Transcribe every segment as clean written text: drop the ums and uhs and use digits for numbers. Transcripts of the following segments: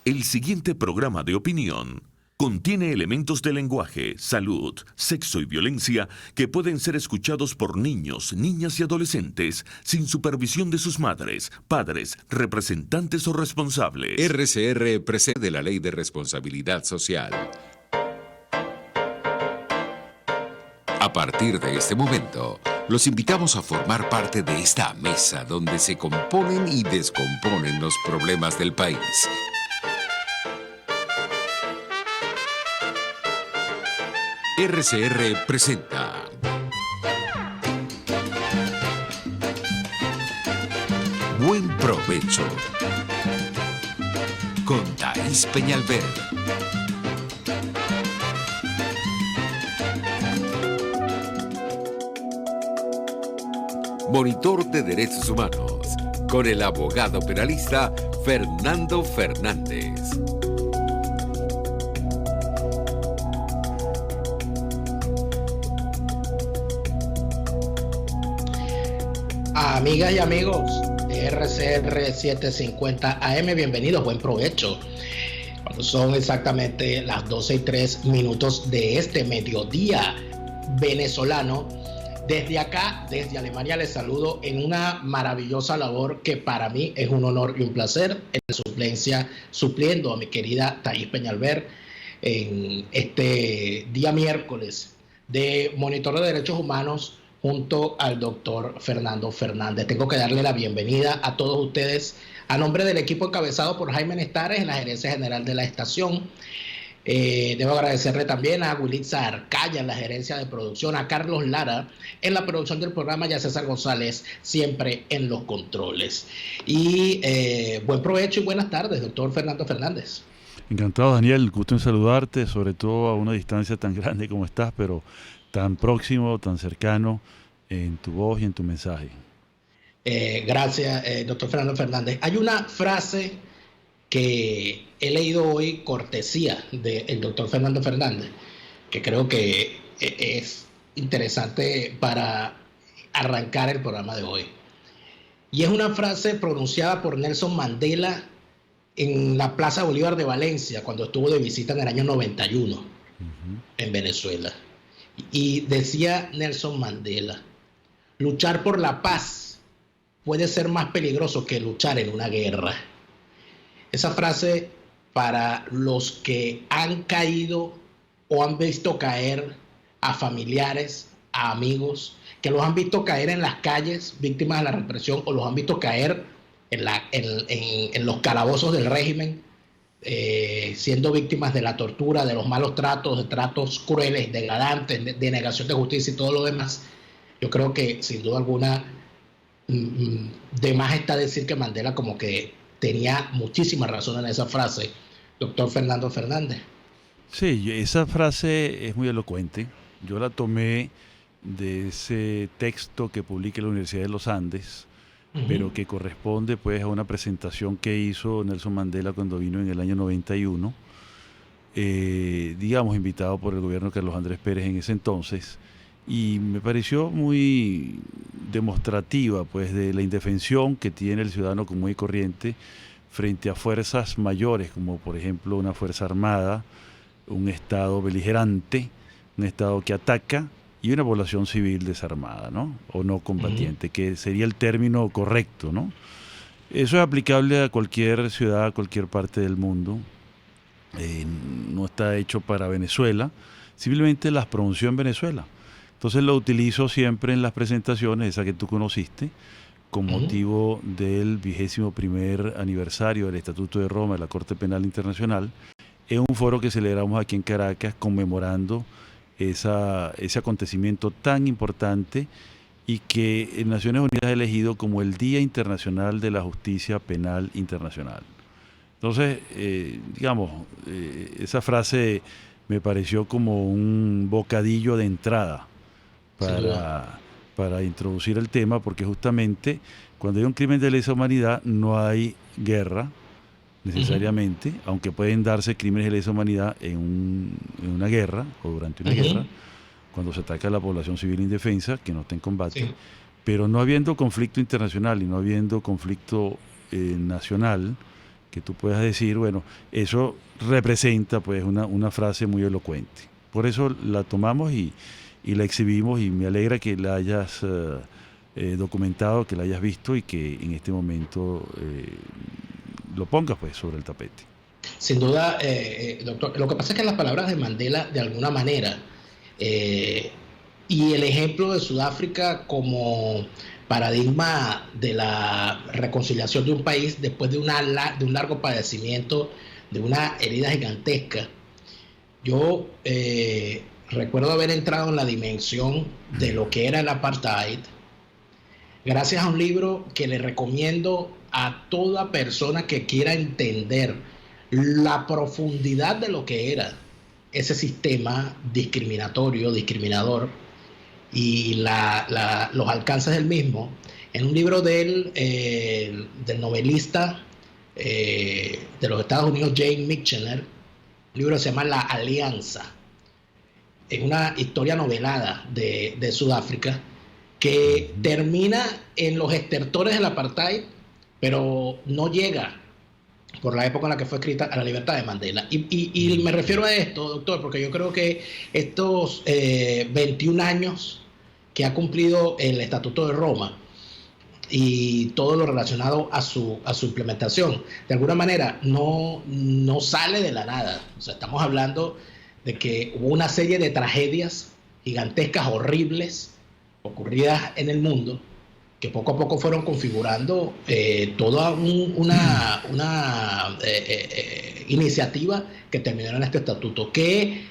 El siguiente programa de opinión contiene elementos de lenguaje, salud, sexo y violencia que pueden ser escuchados por niños, niñas y adolescentes sin supervisión de sus madres, padres, representantes o responsables. RCR precede la Ley de Responsabilidad Social. A partir de este momento, los invitamos a formar parte de esta mesa donde se componen y descomponen los problemas del país. RCR presenta Buen Provecho con Thaís Peñalver. Monitor de Derechos Humanos con el abogado penalista Fernando Fernández. Amigas y amigos de RCR 750 AM, bienvenidos, buen provecho. Cuando son exactamente las 12:03 de este mediodía venezolano, desde acá, desde Alemania, les saludo en una maravillosa labor que para mí es un honor y un placer, en suplencia, supliendo a mi querida Thaís Peñalver en este día miércoles de Monitor de Derechos Humanos, junto al doctor Fernando Fernández. Tengo que darle la bienvenida a todos ustedes a nombre del equipo encabezado por Jaime Nestares en la gerencia general de la estación. Debo agradecerle también a Wilitza Arcaya en la gerencia de producción, a Carlos Lara en la producción del programa y a César González siempre en los controles. Y buen provecho y buenas tardes, doctor Fernando Fernández. Encantado, Daniel, gusto en saludarte, sobre todo a una distancia tan grande como estás, pero tan próximo, tan cercano en tu voz y en tu mensaje. Gracias, doctor Fernando Fernández. Hay una frase que he leído hoy, cortesía del doctor Fernando Fernández, que creo que es interesante para arrancar el programa de hoy. Y es una frase pronunciada por Nelson Mandela en la Plaza Bolívar de Valencia, cuando estuvo de visita en el año 91 en Venezuela. Y decía Nelson Mandela: luchar por la paz puede ser más peligroso que luchar en una guerra. Esa frase, para los que han caído o han visto caer a familiares, a amigos, que los han visto caer en las calles víctimas de la represión o los han visto caer en los calabozos del régimen, siendo víctimas de la tortura, de los malos tratos, de tratos crueles, degradantes, de negación de justicia y todo lo demás. Yo creo que sin duda alguna de más está decir que Mandela como que tenía muchísima razón en esa frase, doctor Fernando Fernández. Sí, esa frase es muy elocuente. Yo la tomé de ese texto que publica la Universidad de los Andes, pero que corresponde pues a una presentación que hizo Nelson Mandela cuando vino en el año 91, digamos invitado por el gobierno de Carlos Andrés Pérez en ese entonces, y me pareció muy demostrativa pues de la indefensión que tiene el ciudadano común y corriente frente a fuerzas mayores, como por ejemplo una fuerza armada, un estado beligerante, un estado que ataca, y una población civil desarmada, ¿no? O no combatiente, que sería el término correcto, ¿no? Eso es aplicable a cualquier ciudad, a cualquier parte del mundo. No está hecho para Venezuela, simplemente las pronunció en Venezuela. Entonces lo utilizo siempre en las presentaciones, esa que tú conociste, con motivo del 21º aniversario del Estatuto de Roma de la Corte Penal Internacional, en un foro que celebramos aquí en Caracas conmemorando ese acontecimiento tan importante y que Naciones Unidas ha elegido como el Día Internacional de la Justicia Penal Internacional. Entonces, esa frase me pareció como un bocadillo de entrada para introducir el tema, porque justamente cuando hay un crimen de lesa humanidad no hay guerra necesariamente, aunque pueden darse crímenes de lesa humanidad en una guerra o durante una guerra, cuando se ataca a la población civil indefensa que no está en combate, pero no habiendo conflicto internacional y no habiendo conflicto nacional, que tú puedas decir, bueno, eso representa pues una frase muy elocuente. Por eso la tomamos y la exhibimos, y me alegra que la hayas documentado, que la hayas visto y que en este momento lo pongas pues sobre el tapete. Sin duda, doctor, lo que pasa es que las palabras de Mandela, de alguna manera, y el ejemplo de Sudáfrica como paradigma de la reconciliación de un país después de un largo padecimiento, de una herida gigantesca. Yo recuerdo haber entrado en la dimensión de lo que era el apartheid gracias a un libro que le recomiendo a toda persona que quiera entender la profundidad de lo que era ese sistema discriminatorio, discriminador, y los alcances del mismo, en un libro del novelista de los Estados Unidos, James Michener. El libro se llama La Alianza. Es una historia novelada de Sudáfrica que termina en los estertores del apartheid, pero no llega, por la época en la que fue escrita, a la libertad de Mandela. Y me refiero a esto, doctor, porque yo creo que estos 21 años que ha cumplido el Estatuto de Roma y todo lo relacionado a su implementación, de alguna manera no sale de la nada. O sea, estamos hablando de que hubo una serie de tragedias gigantescas, horribles, ocurridas en el mundo, que poco a poco fueron configurando toda una iniciativa que terminó en este estatuto. ¿Qué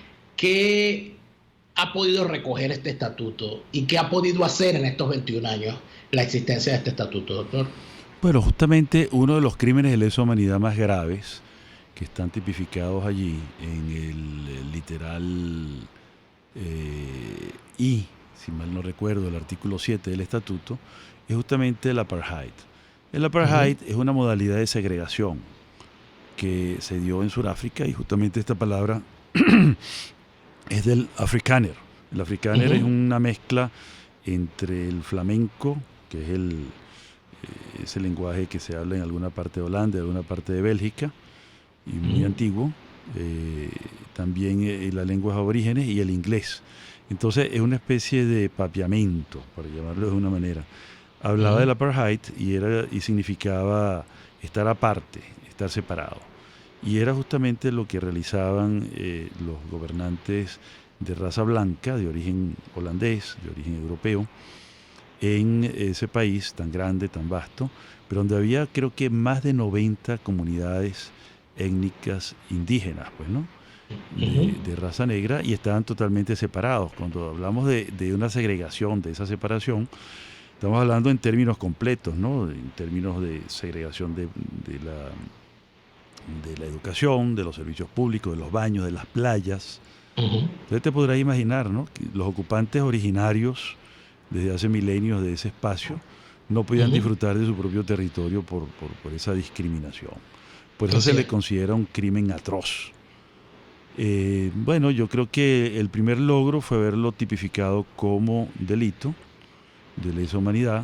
ha podido recoger este estatuto y qué ha podido hacer en estos 21 años la existencia de este estatuto, doctor? Bueno, justamente uno de los crímenes de lesa humanidad más graves que están tipificados allí en el literal I, si mal no recuerdo, el artículo 7 del estatuto, es justamente el apartheid. El apartheid es una modalidad de segregación que se dio en Sudáfrica, y justamente esta palabra es del afrikaner. El afrikaner es una mezcla entre el flamenco, que es ese lenguaje que se habla en alguna parte de Holanda, en alguna parte de Bélgica, y muy antiguo, también las lenguas aborígenes, y el inglés. Entonces es una especie de papiamento, para llamarlo de una manera. Hablaba del apartheid y significaba estar aparte, estar separado. Y era justamente lo que realizaban los gobernantes de raza blanca, de origen holandés, de origen europeo, en ese país tan grande, tan vasto, pero donde había, creo que, más de 90 comunidades étnicas indígenas, pues, ¿no? De raza negra, y estaban totalmente separados. Cuando hablamos de una segregación, de esa separación, estamos hablando en términos completos, ¿no? En términos de segregación de la educación, de los servicios públicos, de los baños, de las playas. Entonces te podrás imaginar, ¿no?, que los ocupantes originarios desde hace milenios de ese espacio no podían disfrutar de su propio territorio por esa discriminación. Por eso se le considera un crimen atroz. Bueno, yo creo que el primer logro fue haberlo tipificado como delito de lesa humanidad,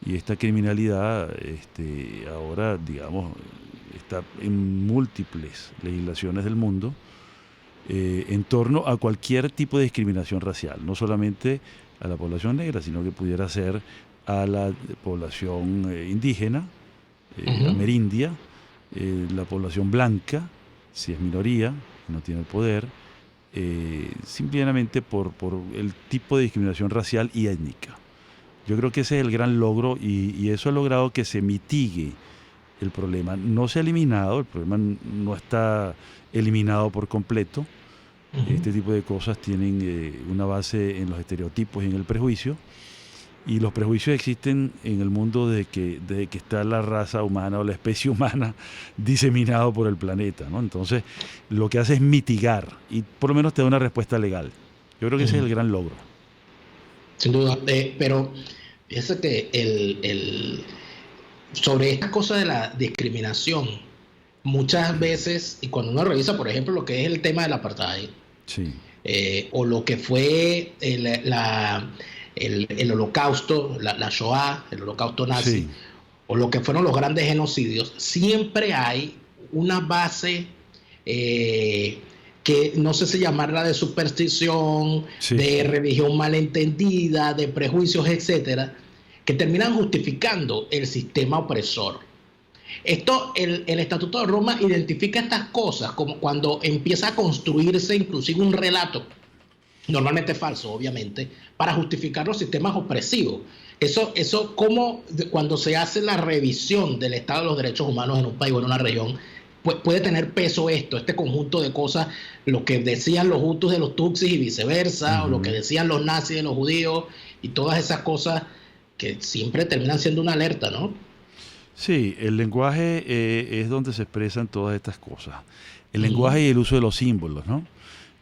y esta criminalidad ahora, digamos, está en múltiples legislaciones del mundo en torno a cualquier tipo de discriminación racial, no solamente a la población negra, sino que pudiera ser a la población indígena, amerindia, la población blanca, si es minoría, no tiene el poder, simplemente por el tipo de discriminación racial y étnica. Yo creo que ese es el gran logro, y eso ha logrado que se mitigue el problema. No se ha eliminado, el problema no está eliminado por completo. Este tipo de cosas tienen una base en los estereotipos y en el prejuicio, y los prejuicios existen en el mundo desde que está la raza humana o la especie humana diseminado por el planeta, ¿no? Entonces, lo que hace es mitigar, y por lo menos te da una respuesta legal. Yo creo que ese es el gran logro. Sin duda, pero fíjese que sobre esta cosa de la discriminación, muchas veces, y cuando uno revisa, por ejemplo, lo que es el tema del apartheid, o lo que fue el holocausto, la Shoah, el holocausto nazi, o lo que fueron los grandes genocidios, siempre hay una base que no sé si llamarla de superstición, Sí. de religión malentendida, de prejuicios, etcétera, que terminan justificando el sistema opresor. El Estatuto de Roma identifica estas cosas como cuando empieza a construirse inclusive un relato, normalmente falso, obviamente, para justificar los sistemas opresivos. Eso como cuando se hace la revisión del estado de los derechos humanos en un país o en una región, puede tener peso este conjunto de cosas, lo que decían los hutus de los tutsis y viceversa, o lo que decían los nazis de los judíos, y todas esas cosas que siempre terminan siendo una alerta, ¿no? Sí, el lenguaje es donde se expresan todas estas cosas. El lenguaje y el uso de los símbolos, ¿no?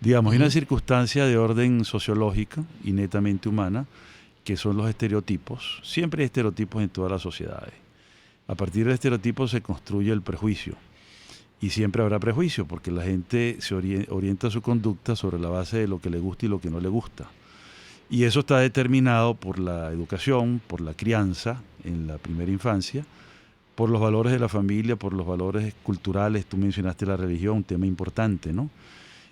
Digamos, hay una circunstancia de orden sociológico y netamente humana, que son los estereotipos. Siempre hay estereotipos en todas las sociedades. A partir del estereotipo se construye el prejuicio. Y siempre habrá prejuicio, porque la gente se orienta su conducta sobre la base de lo que le gusta y lo que no le gusta. Y eso está determinado por la educación, por la crianza en la primera infancia, por los valores de la familia, por los valores culturales. Tú mencionaste la religión, un tema importante, ¿no?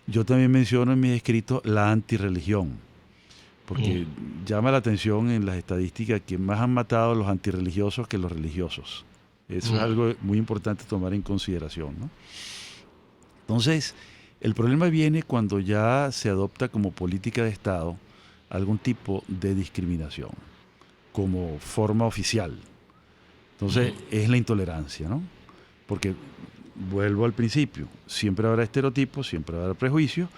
Yo también menciono en mis escritos la antirreligión, porque llama la atención en las estadísticas que más han matado a los antirreligiosos que los religiosos. Eso es algo muy importante tomar en consideración, ¿no? Entonces, el problema viene cuando ya se adopta como política de Estado algún tipo de discriminación como forma oficial. Entonces, es la intolerancia, ¿no? Porque, vuelvo al principio, siempre habrá estereotipos, siempre habrá prejuicios,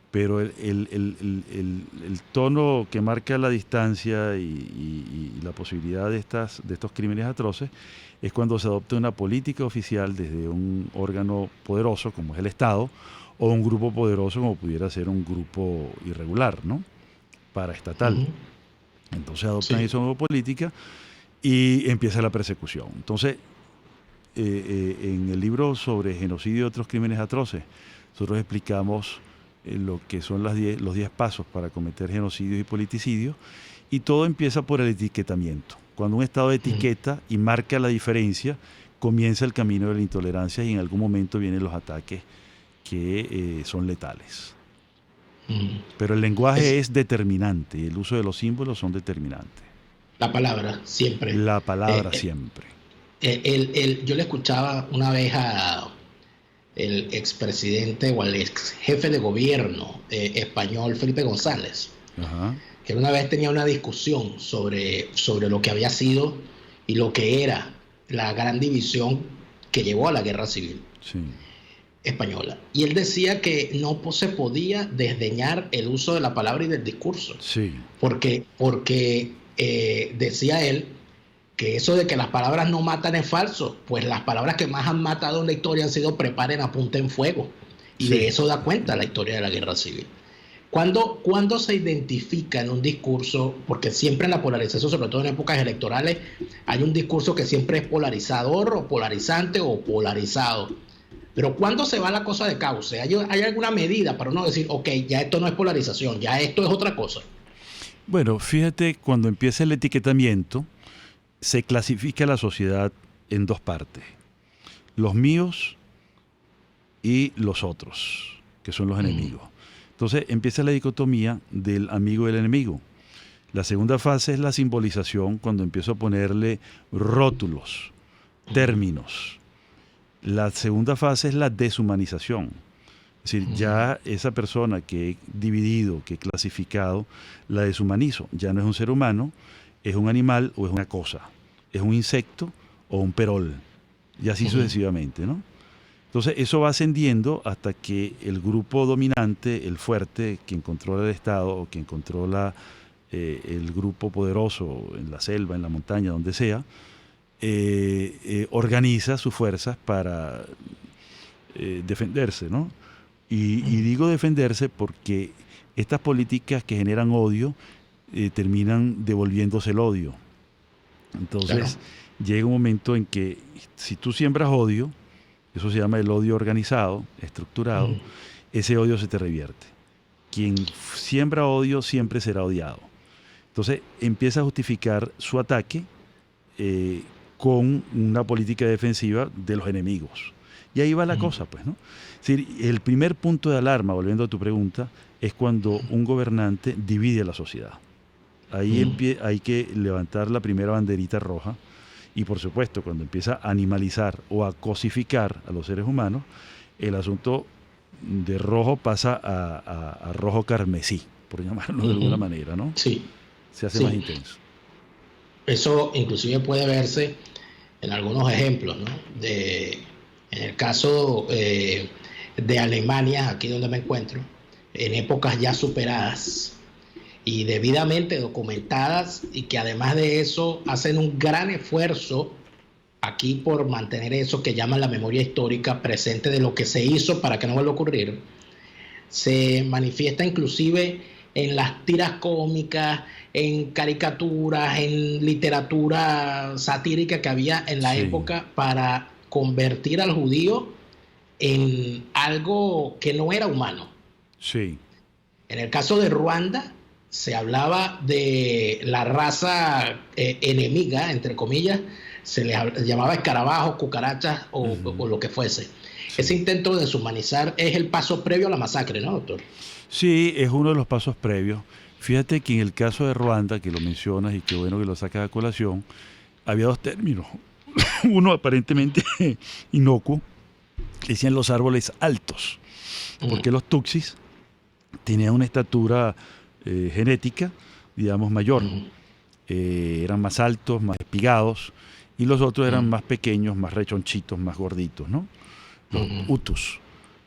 pero el tono que marca la distancia y la posibilidad de estos crímenes atroces es cuando se adopta una política oficial desde un órgano poderoso como es el Estado, o un grupo poderoso como pudiera ser un grupo irregular, ¿no? Paraestatal. Entonces adoptan esa nueva política y empieza la persecución. Entonces, en el libro sobre genocidio y otros crímenes atroces, nosotros explicamos lo que son los 10 pasos para cometer genocidios y politicidios, y todo empieza por el etiquetamiento. Cuando un Estado etiqueta y marca la diferencia, comienza el camino de la intolerancia y en algún momento vienen los ataques que son letales. Pero el lenguaje es determinante y el uso de los símbolos son determinantes. La palabra, siempre. La palabra siempre. Yo le escuchaba una vez a el expresidente o al ex jefe de gobierno español, Felipe González, que una vez tenía una discusión sobre lo que había sido y lo que era la gran división que llevó a la guerra civil española. Y él decía que no se podía desdeñar el uso de la palabra y del discurso. Porque decía él que eso de que las palabras no matan es falso, pues las palabras que más han matado en la historia han sido preparen, apunten fuego. Y de eso da cuenta la historia de la guerra civil. ¿Cuándo se identifica en un discurso, porque siempre en la polarización, sobre todo en épocas electorales, hay un discurso que siempre es polarizador o polarizante o polarizado? Pero ¿cuándo se va la cosa de cauce? ¿Hay alguna medida para uno decir, ok, ya esto no es polarización, ya esto es otra cosa? Bueno, fíjate, cuando empieza el etiquetamiento, se clasifica la sociedad en dos partes: los míos y los otros, que son los enemigos. Entonces empieza la dicotomía del amigo y el enemigo. La segunda fase es la simbolización, cuando empiezo a ponerle rótulos, términos. La segunda fase es la deshumanización. Es decir, ya esa persona que he dividido, que he clasificado, la deshumanizo. Ya no es un ser humano, es un animal o es una cosa. Es un insecto o un perol. Y así sucesivamente, ¿no? Entonces eso va ascendiendo hasta que el grupo dominante, el fuerte, quien controla el Estado o quien controla el grupo poderoso en la selva, en la montaña, donde sea, organiza sus fuerzas para defenderse, ¿no? Y digo defenderse porque estas políticas que generan odio terminan devolviéndose el odio. Entonces llega un momento en que si tú siembras odio, eso se llama el odio organizado, estructurado, ese odio se te revierte. Quien siembra odio siempre será odiado. Entonces empieza a justificar su ataque con una política defensiva de los enemigos. Y ahí va la cosa, pues, ¿no? Es decir, el primer punto de alarma, volviendo a tu pregunta, es cuando un gobernante divide a la sociedad. Ahí hay que levantar la primera banderita roja y, por supuesto, cuando empieza a animalizar o a cosificar a los seres humanos, el asunto de rojo pasa a rojo carmesí, por llamarlo de alguna manera, ¿no? Sí. Se hace más intenso. Eso inclusive puede verse en algunos ejemplos, ¿no? En el caso de Alemania, aquí donde me encuentro, en épocas ya superadas y debidamente documentadas, y que además de eso hacen un gran esfuerzo aquí por mantener eso que llaman la memoria histórica presente de lo que se hizo para que no vuelva a ocurrir, se manifiesta inclusive en las tiras cómicas, en caricaturas, en literatura satírica que había en la época para convertir al judío en algo que no era humano. Sí. En el caso de Ruanda se hablaba de la raza enemiga, entre comillas, se les llamaba escarabajos, cucarachas o lo que fuese. Sí. Ese intento de deshumanizar es el paso previo a la masacre, ¿no, doctor? Sí, es uno de los pasos previos. Fíjate que en el caso de Ruanda, que lo mencionas y qué bueno que lo sacas a colación, había dos términos. Uno aparentemente inocuo, decían los árboles altos, porque los Tutsis tenían una estatura genética, digamos, mayor. Eran más altos, más espigados, y los otros eran más pequeños, más rechonchitos, más gorditos, ¿no? Los Hutus.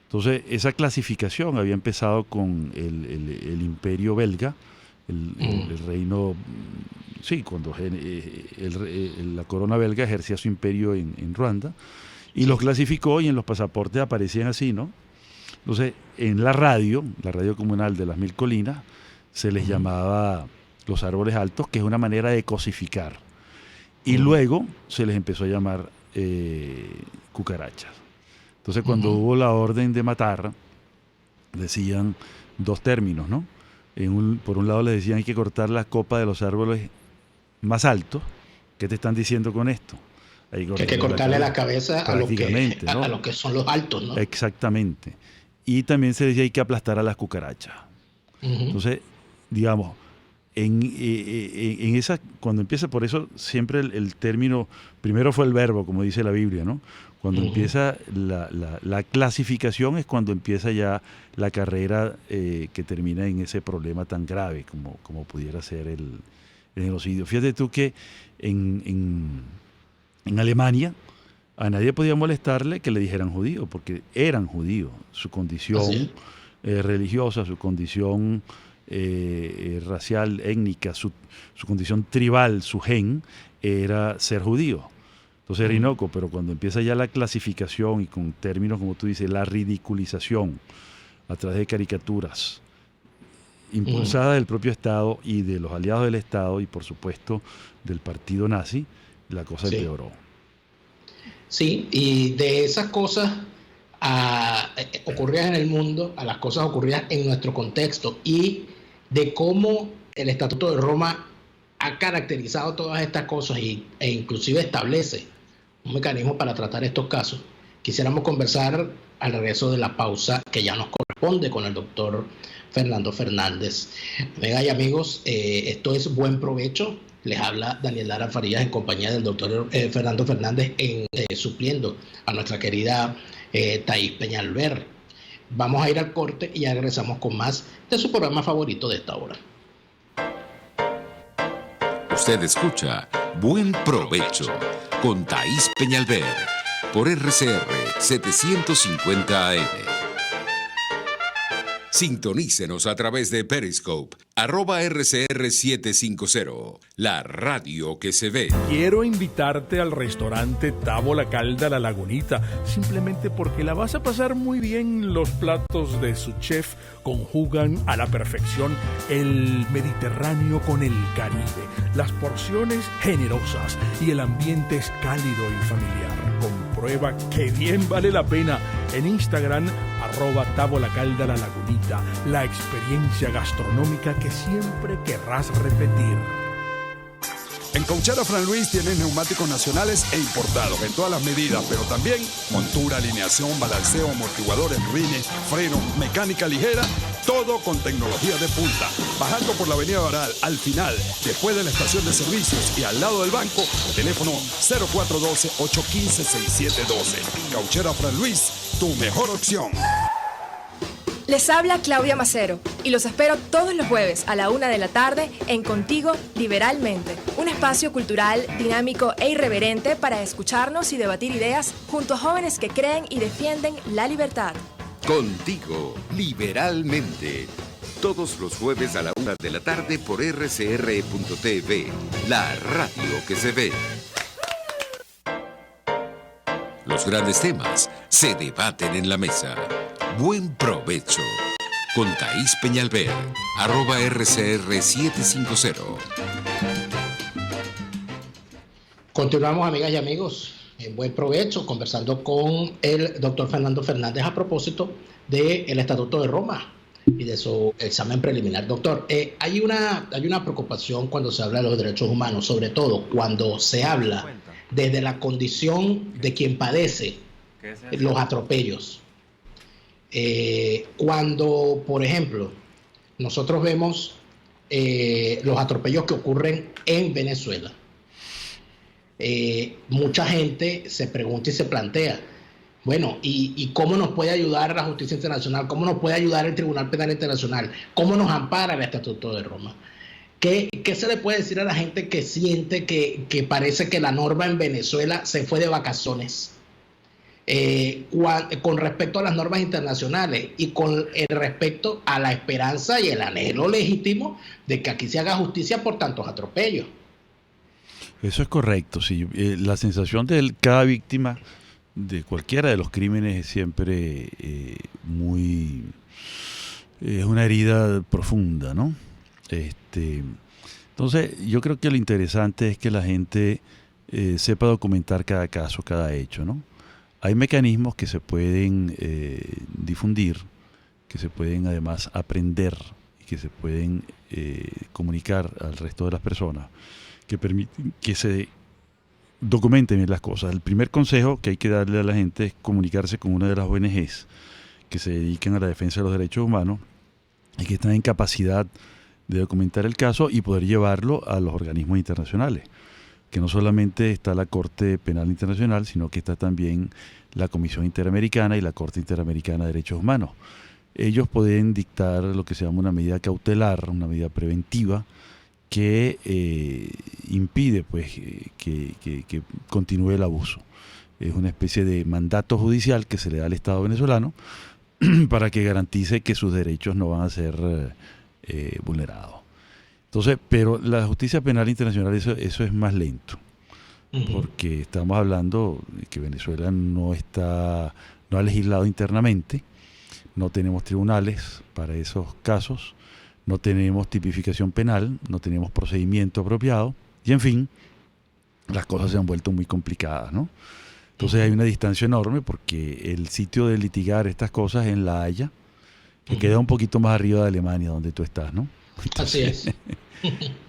Entonces, esa clasificación había empezado con el imperio belga, el reino, sí, cuando la corona belga ejercía su imperio en Ruanda, y los clasificó y en los pasaportes aparecían así, ¿no? Entonces, en la radio comunal de las Mil Colinas, se les llamaba los árboles altos, que es una manera de cosificar. Y luego se les empezó a llamar cucarachas. Entonces, cuando hubo la orden de matar, decían dos términos, ¿no? Por un lado les decían hay que cortar la copa de los árboles más altos. ¿Qué te están diciendo con esto? Hay que cortarle la cabeza a lo que son los altos, ¿no? Exactamente. Y también se decía hay que aplastar a las cucarachas. Entonces, digamos, en esa, cuando empieza, por eso siempre el término, primero fue el verbo, como dice la Biblia, ¿no? Cuando empieza la clasificación es cuando empieza ya la carrera que termina en ese problema tan grave como pudiera ser el genocidio. Fíjate tú que en Alemania a nadie podía molestarle que le dijeran judío, porque eran judíos. Su condición religiosa, su condición racial, étnica, su condición tribal, su gen, era ser judío. Entonces era inocuo, pero cuando empieza ya la clasificación y con términos, como tú dices, la ridiculización a través de caricaturas impulsadas del propio Estado y de los aliados del Estado y, por supuesto, del partido nazi, la cosa empeoró. Sí, y de esas cosas ocurridas en el mundo a las cosas ocurridas en nuestro contexto y de cómo el Estatuto de Roma ha caracterizado todas estas cosas e inclusive establece un mecanismo para tratar estos casos. Quisiéramos conversar al regreso de la pausa que ya nos corresponde con el doctor Fernando Fernández. Amigas y amigos, esto es Buen Provecho. Les habla Daniel Lara Farías en compañía del doctor Fernando Fernández supliendo a nuestra querida Thaís Peñalver. Vamos a ir al corte y ya regresamos con más de su programa favorito de esta hora. Usted escucha Buen Provecho con Thaís Peñalver por RCR 750 AM. Sintonícenos a través de Periscope, @RCR750, la radio que se ve. Quiero invitarte al restaurante Távola Calda La Lagunita, simplemente porque la vas a pasar muy bien. Los platos de su chef conjugan a la perfección el Mediterráneo con el Caribe, las porciones generosas y el ambiente es cálido y familiar. Comprueba que bien vale la pena en Instagram, @Távola Calda La Lagunita, la experiencia gastronómica que siempre querrás repetir. En Cauchera Fran Luis tienes neumáticos nacionales e importados en todas las medidas, pero también montura, alineación, balanceo, amortiguadores, rines, frenos, mecánica ligera, todo con tecnología de punta. Bajando por la avenida Baral, al final, después de la estación de servicios y al lado del banco, teléfono 0412-815-6712. Cauchera Fran Luis, tu mejor opción. Les habla Claudia Macero y los espero todos los jueves a la 1 de la tarde en Contigo Liberalmente, un espacio cultural, dinámico e irreverente para escucharnos y debatir ideas junto a jóvenes que creen y defienden la libertad. Contigo Liberalmente, todos los jueves a la 1 de la tarde por rcr.tv, la radio que se ve. Los grandes temas se debaten en la mesa. Buen provecho. Con Thaís Peñalver, @RCR750. Continuamos, amigas y amigos, en buen provecho, conversando con el doctor Fernando Fernández a propósito del Estatuto de Roma y de su examen preliminar. Doctor, hay una preocupación cuando se habla de los derechos humanos, sobre todo cuando se habla desde la condición de quien padece los atropellos. Cuando, por ejemplo, nosotros vemos los atropellos que ocurren en Venezuela, mucha gente se pregunta y se plantea, bueno, ¿y cómo nos puede ayudar la justicia internacional? ¿Cómo nos puede ayudar el Tribunal Penal Internacional? ¿Cómo nos ampara el Estatuto de Roma? ¿Qué se le puede decir a la gente que siente que parece que la norma en Venezuela se fue de vacaciones? Con respecto a las normas internacionales y con el respecto a la esperanza y el anhelo legítimo de que aquí se haga justicia por tantos atropellos. Eso es correcto, sí. La sensación de cada víctima de cualquiera de los crímenes es siempre es una herida profunda, ¿no? Entonces, yo creo que lo interesante es que la gente sepa documentar cada caso, cada hecho, ¿no? Hay mecanismos que se pueden difundir, que se pueden además aprender y que se pueden comunicar al resto de las personas, que permiten que se documenten bien las cosas. El primer consejo que hay que darle a la gente es comunicarse con una de las ONGs que se dedican a la defensa de los derechos humanos y que están en capacidad de documentar el caso y poder llevarlo a los organismos internacionales, que no solamente está la Corte Penal Internacional, sino que está también la Comisión Interamericana y la Corte Interamericana de Derechos Humanos. Ellos pueden dictar lo que se llama una medida cautelar, una medida preventiva, que impide pues que continúe el abuso. Es una especie de mandato judicial que se le da al Estado venezolano para que garantice que sus derechos no van a ser vulnerados. Entonces, pero la justicia penal internacional eso es más lento, porque estamos hablando de que Venezuela no ha legislado internamente, no tenemos tribunales para esos casos, no tenemos tipificación penal, no tenemos procedimiento apropiado, y en fin, las cosas se han vuelto muy complicadas, ¿no? Entonces hay una distancia enorme porque el sitio de litigar estas cosas es en La Haya, que queda un poquito más arriba de Alemania, donde tú estás, ¿no? Entonces, así es.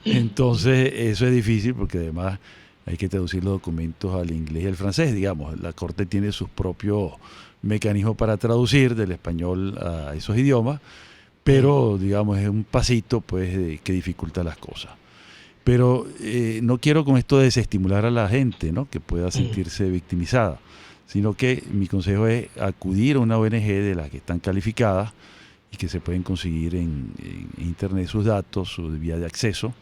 Entonces eso es difícil porque además hay que traducir los documentos al inglés y al francés, digamos. La Corte tiene sus propios mecanismos para traducir del español a esos idiomas, pero digamos es un pasito pues que dificulta las cosas. Pero no quiero con esto desestimular a la gente, ¿no?, que pueda sentirse victimizada, sino que mi consejo es acudir a una ONG de las que están calificadas y que se pueden conseguir en internet sus datos, su vía de acceso,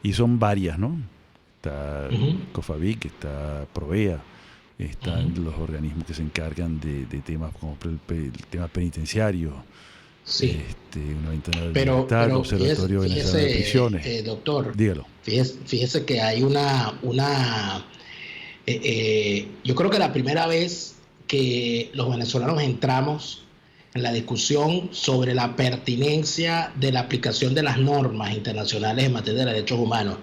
y son varias, ¿no? Está COFAVIC, está Provea, están los organismos que se encargan de temas como el tema penitenciario, sí. Una ventana de libertad, el Observatorio Venezolano de Prisiones. Doctor, dígalo. Fíjese que hay yo creo que la primera vez que los venezolanos entramos en la discusión sobre la pertinencia de la aplicación de las normas internacionales en materia de derechos humanos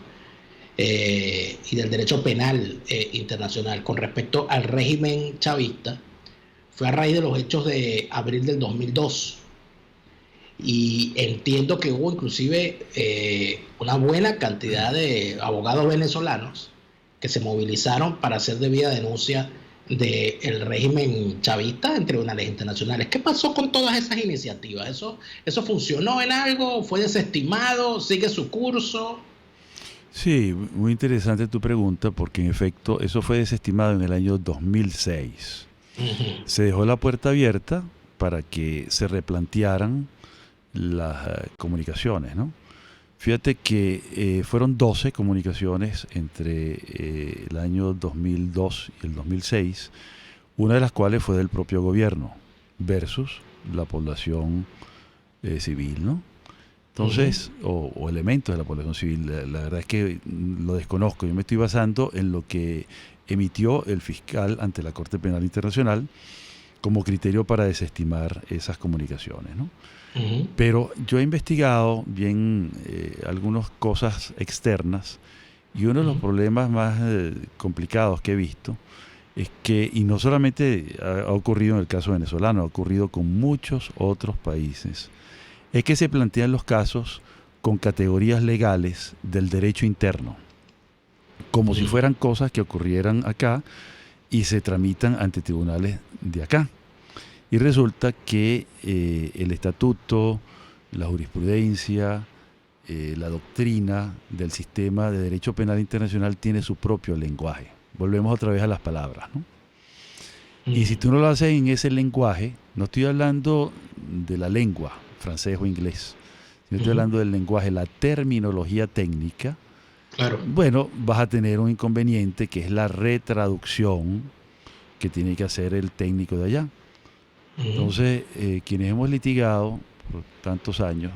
y del derecho penal internacional con respecto al régimen chavista fue a raíz de los hechos de abril del 2002. y entiendo que hubo inclusive una buena cantidad de abogados venezolanos que se movilizaron para hacer debida denuncia del régimen chavista en tribunales internacionales. ¿Qué pasó con todas esas iniciativas? ¿Eso funcionó en algo? ¿Fue desestimado? ¿Sigue su curso? Sí, muy interesante tu pregunta, porque en efecto eso fue desestimado en el año 2006. Uh-huh. Se dejó la puerta abierta para que se replantearan las comunicaciones, ¿no? Fíjate que fueron 12 comunicaciones entre el año 2002 y el 2006, una de las cuales fue del propio gobierno versus la población civil, ¿no? Entonces, o elementos de la población civil, la verdad es que lo desconozco. Yo me estoy basando en lo que emitió el fiscal ante la Corte Penal Internacional como criterio para desestimar esas comunicaciones, ¿no? Uh-huh. Pero yo he investigado bien algunas cosas externas, y uno de los problemas más complicados que he visto es que, y no solamente ha ocurrido en el caso venezolano, ha ocurrido con muchos otros países, es que se plantean los casos con categorías legales del derecho interno, como si fueran cosas que ocurrieran acá y se tramitan ante tribunales de acá. Y resulta que el estatuto, la jurisprudencia, la doctrina del sistema de derecho penal internacional tiene su propio lenguaje. Volvemos otra vez a las palabras, ¿no? Y si tú no lo haces en ese lenguaje, no estoy hablando de la lengua, francés o inglés, sino estoy hablando del lenguaje, la terminología técnica. Claro. Bueno, vas a tener un inconveniente que es la retraducción que tiene que hacer el técnico de allá. Entonces, quienes hemos litigado por tantos años,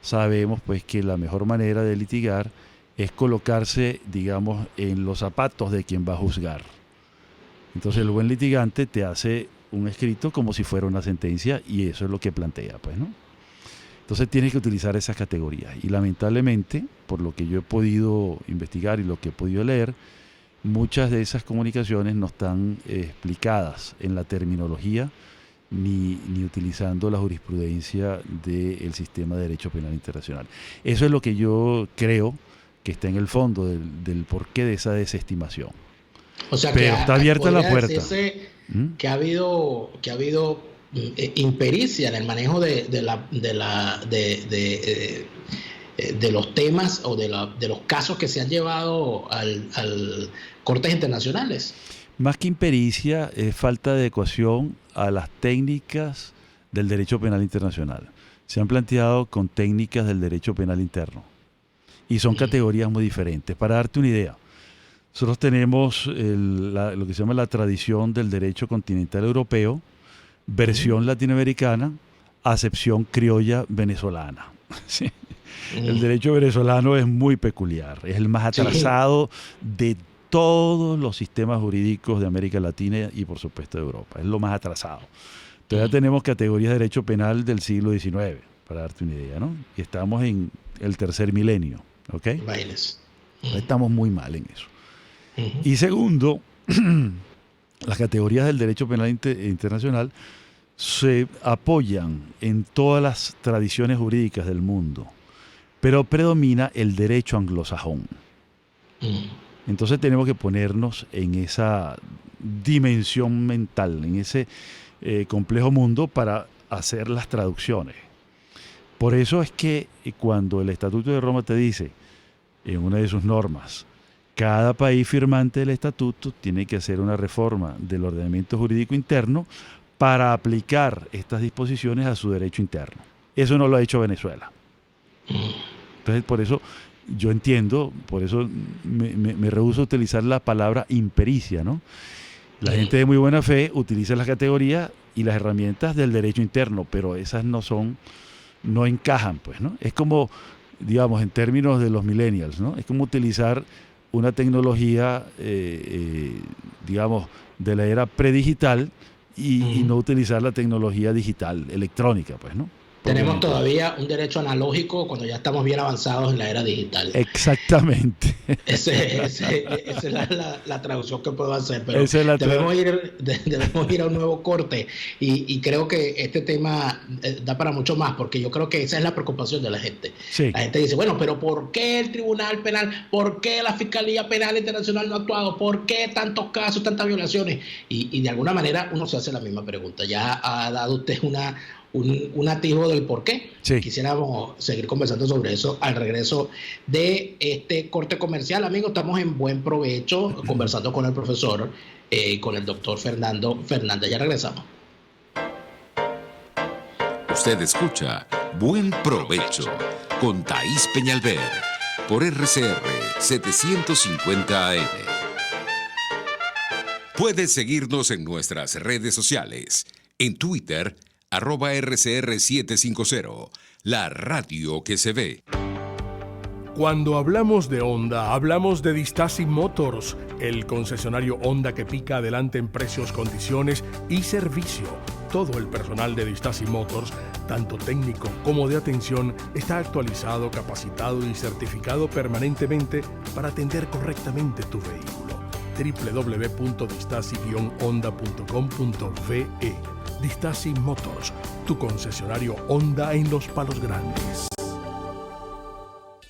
sabemos pues que la mejor manera de litigar es colocarse, digamos, en los zapatos de quien va a juzgar. Entonces el buen litigante te hace un escrito como si fuera una sentencia, y eso es lo que plantea, pues, ¿no? Entonces tienes que utilizar esas categorías, y lamentablemente, por lo que yo he podido investigar y lo que he podido leer, muchas de esas comunicaciones no están explicadas en la terminología ni utilizando la jurisprudencia del sistema de derecho penal internacional. Eso es lo que yo creo que está en el fondo del porqué de esa desestimación. O sea, pero está abierta la puerta. Que ha habido impericia en el manejo de los temas o de los casos que se han llevado al cortes internacionales. Más que impericia, es falta de adecuación a las técnicas del derecho penal internacional. Se han planteado con técnicas del derecho penal interno, y son categorías muy diferentes. Para darte una idea, nosotros tenemos lo que se llama la tradición del derecho continental europeo, versión latinoamericana, acepción criolla venezolana. ¿Sí? El derecho venezolano es muy peculiar, es el más atrasado de todos los sistemas jurídicos de América Latina y por supuesto de Europa, es lo más atrasado. Todavía tenemos categorías de derecho penal del siglo XIX, para darte una idea, ¿no? Y estamos en el tercer milenio, ¿ok? Bailes. Estamos muy mal en eso. Y segundo, las categorías del derecho penal internacional se apoyan en todas las tradiciones jurídicas del mundo, pero predomina el derecho anglosajón. Entonces tenemos que ponernos en esa dimensión mental, en ese complejo mundo para hacer las traducciones. Por eso es que cuando el Estatuto de Roma te dice, en una de sus normas, cada país firmante del Estatuto tiene que hacer una reforma del ordenamiento jurídico interno para aplicar estas disposiciones a su derecho interno. Eso no lo ha hecho Venezuela. Entonces, por eso yo entiendo, por eso me rehúso a utilizar la palabra impericia, ¿no? La gente de muy buena fe utiliza las categorías y las herramientas del derecho interno, pero esas no encajan, pues, ¿no? Es como, digamos, en términos de los millennials, ¿no? Es como utilizar una tecnología, digamos, de la era predigital y no utilizar la tecnología digital, electrónica, pues, ¿no? Tenemos todavía un derecho analógico cuando ya estamos bien avanzados en la era digital. Exactamente. Esa es la traducción que puedo hacer, pero debemos ir a un nuevo corte y creo que este tema da para mucho más, porque yo creo que esa es la preocupación de la gente. Sí. La gente dice, bueno, pero ¿por qué el Tribunal Penal? ¿Por qué la Fiscalía Penal Internacional no ha actuado? ¿Por qué tantos casos, tantas violaciones? Y de alguna manera uno se hace la misma pregunta. Ya ha dado usted un atisbo del por qué. Sí. Quisiéramos seguir conversando sobre eso al regreso de este corte comercial. Amigos, estamos en Buen Provecho conversando con el profesor, con el doctor Fernando Fernández. Ya regresamos. Usted escucha Buen Provecho con Thaís Peñalver por RCR 750 AM. Puedes seguirnos en nuestras redes sociales. En Twitter, @RCR750, la radio que se ve. Cuando hablamos de Honda, hablamos de Distasi Motors, el concesionario Honda que pica adelante en precios, condiciones y servicio. Todo el personal de Distasi Motors, tanto técnico como de atención, está actualizado, capacitado y certificado permanentemente para atender correctamente tu vehículo. www.distasi-honda.com.ve. Distasi Motors, tu concesionario Honda en Los Palos Grandes.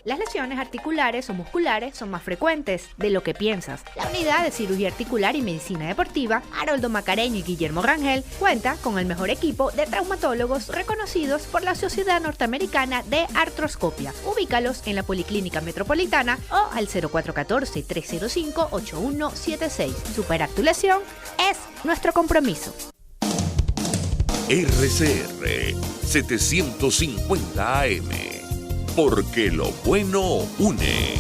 Las lesiones articulares o musculares son más frecuentes de lo que piensas. La Unidad de Cirugía Articular y Medicina Deportiva, Haroldo Macareño y Guillermo Rangel, cuenta con el mejor equipo de traumatólogos reconocidos por la Sociedad Norteamericana de Artroscopia. Ubícalos en la Policlínica Metropolitana o al 0414-305-8176. Superar tu lesión es nuestro compromiso. RCR 750 AM, porque lo bueno une.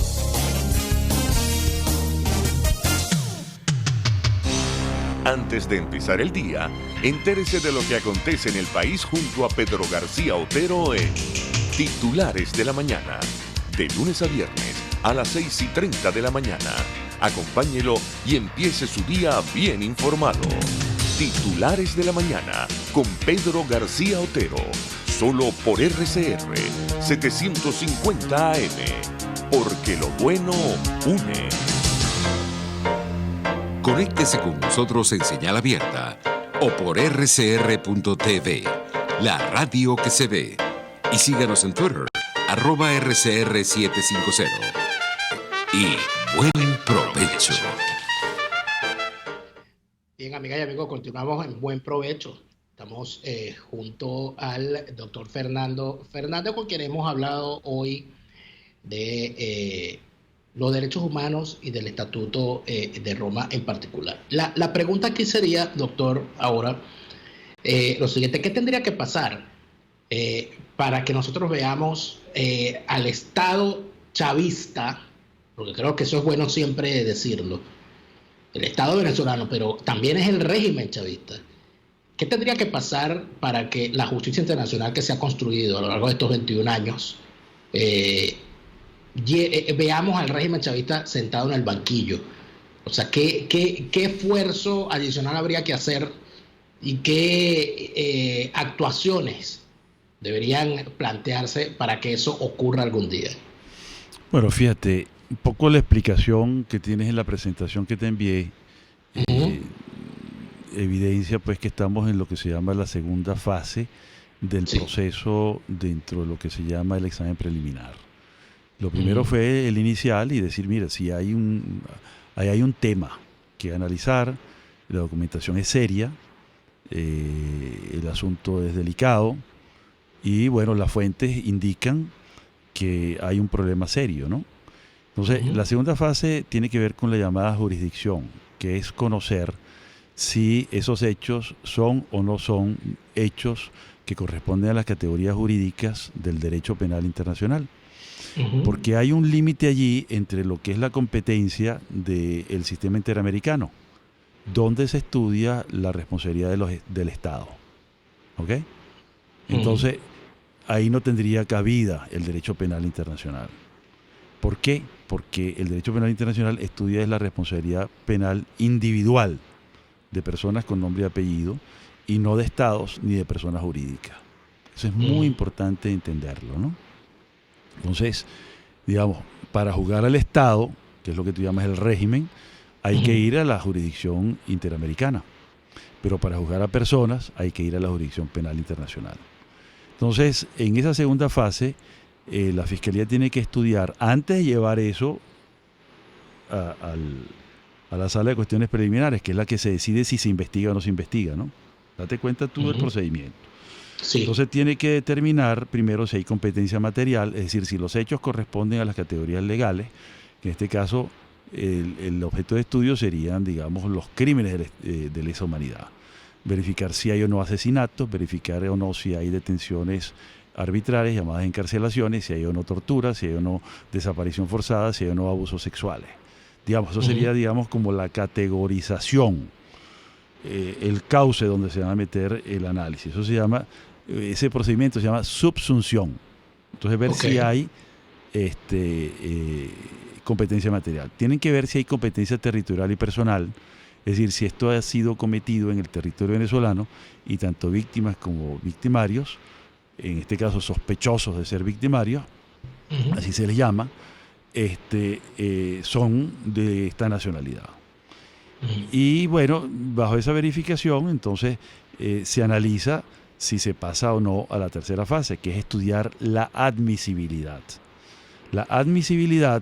Antes de empezar el día, entérese de lo que acontece en el país junto a Pedro García Otero en Titulares de la Mañana, de lunes a viernes a las 6:30 de la mañana. Acompáñelo y empiece su día bien informado. Titulares de la Mañana con Pedro García Otero, solo por RCR 750 AM, porque lo bueno une. Conéctese con nosotros en señal abierta o por rcr.tv, la radio que se ve. Y síganos en Twitter, @RCR750. Y buen provecho. Bien, amigas y amigos, continuamos en Buen Provecho. Estamos junto al doctor Fernando Fernández, con quien hemos hablado hoy de los derechos humanos y del Estatuto de Roma en particular. La pregunta aquí sería, doctor, ahora, lo siguiente: ¿qué tendría que pasar para que nosotros veamos al Estado chavista? Porque creo que eso es bueno siempre decirlo. El Estado venezolano, pero también es el régimen chavista. ¿Qué tendría que pasar para que la justicia internacional que se ha construido a lo largo de estos 21 años veamos al régimen chavista sentado en el banquillo? O sea, ¿qué esfuerzo adicional habría que hacer y qué actuaciones deberían plantearse para que eso ocurra algún día? Bueno, fíjate, un poco la explicación que tienes en la presentación que te envié evidencia pues que estamos en lo que se llama la segunda fase del proceso dentro de lo que se llama el examen preliminar. Lo primero fue el inicial y decir, mira, si hay un tema que analizar, la documentación es seria, el asunto es delicado y bueno, las fuentes indican que hay un problema serio, ¿no? Entonces, la segunda fase tiene que ver con la llamada jurisdicción, que es conocer si esos hechos son o no son hechos que corresponden a las categorías jurídicas del derecho penal internacional. Porque hay un límite allí entre lo que es la competencia del sistema interamericano, donde se estudia la responsabilidad del Estado. ¿Ok? Entonces, ahí no tendría cabida el derecho penal internacional. ¿Por qué? Porque el derecho penal internacional estudia la responsabilidad penal individual de personas con nombre y apellido y no de estados ni de personas jurídicas. Eso es muy importante entenderlo, ¿no? Entonces, digamos, para juzgar al Estado, que es lo que tú llamas el régimen, hay que ir a la jurisdicción interamericana. Pero para juzgar a personas hay que ir a la jurisdicción penal internacional. Entonces, en esa segunda fase, la Fiscalía tiene que estudiar, antes de llevar eso a la sala de cuestiones preliminares, que es la que se decide si se investiga o no se investiga, ¿no? Date cuenta tú del procedimiento. Sí. Entonces tiene que determinar primero si hay competencia material, es decir, si los hechos corresponden a las categorías legales, que en este caso el objeto de estudio serían, digamos, los crímenes de lesa humanidad. Verificar si hay o no asesinatos, verificar o no si hay detenciones arbitrarias, llamadas encarcelaciones, si hay o no tortura, si hay o no desaparición forzada, si hay o no abusos sexuales. Digamos, eso sería, digamos, como la categorización, el cauce donde se va a meter el análisis. Eso se llama, ese procedimiento se llama subsunción. Entonces, ver si hay competencia material. Tienen que ver si hay competencia territorial y personal, es decir, si esto ha sido cometido en el territorio venezolano y tanto víctimas como victimarios, en este caso sospechosos de ser victimarios, así se les llama, son de esta nacionalidad. Y bueno, bajo esa verificación, entonces se analiza si se pasa o no a la tercera fase, que es estudiar la admisibilidad. La admisibilidad